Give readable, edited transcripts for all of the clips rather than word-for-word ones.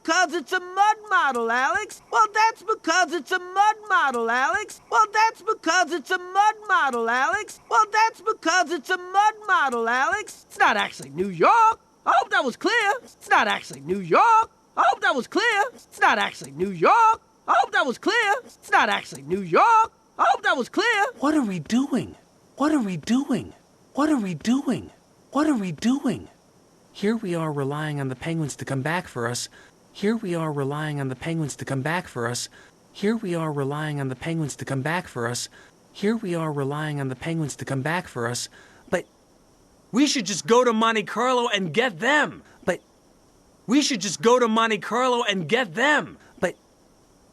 because it's a mud model, Alex. Well, that's because it's a mud model, Alex. Well, that's because it's a mud model, Alex. Well, that's because it's a mud model, Alex. It's not actually New York. I hope that was clear. It's not actually New York. I hope that was clear. It's not actually New York. I hope that was clear. It's not actually New York. I hope that was clear. What are we doing? What are we doing? What are we doing? What are we doing? Here we are relying on the penguins to come back for us. Here we are relying on the penguins to come back for us. Here we are relying on the penguins to come back for us. Here we are relying on the penguins to come back for us. But we should just go to Monte Carlo and get them. But we should just go to Monte Carlo and get them. But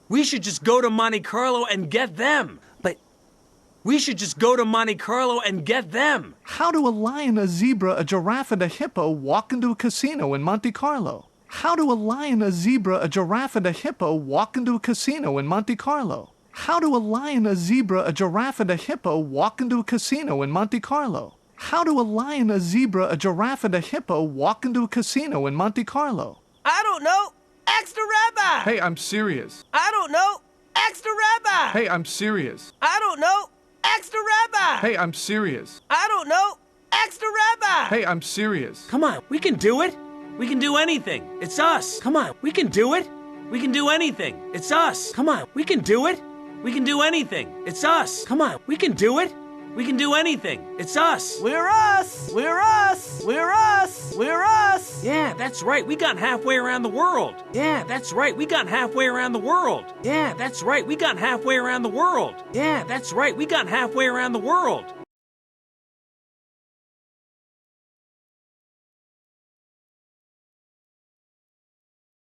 we should just go to Monte Carlo and get them. But we should just go to Monte Carlo and get them. How do a lion, a zebra, a giraffe, and a hippo walk into a casino in Monte Carlo? How do a lion, a zebra, a giraffe, and a hippo walk into a casino in Monte Carlo? How do a lion, a zebra, a giraffe, and a hippo walk into a casino in Monte Carlo? How do a lion, a zebra, a giraffe, and a hippo walk into a casino in Monte Carlo? I don't know. Ask the rabbi. Hey, I'm serious. I don't know. Ask the rabbi. Hey, I'm serious. I don't know. Ask the rabbi. Hey, I'm serious. I don't know. Ask the rabbi. Hey, I'm serious. Come on, we can do it. We can do anything. It's us. Come on, we can do it. We can do anything. It's us. Come on, we can do it. We can do anything. It's us. Come on, we can do it. We can do anything. It's us. We're us. We're us. We're us. We're us. Yeah, that's right. We got halfway around the world. Yeah, that's right. We got halfway around the world. Yeah, that's right. We got halfway around the world. Yeah, that's right. We got halfway around the world.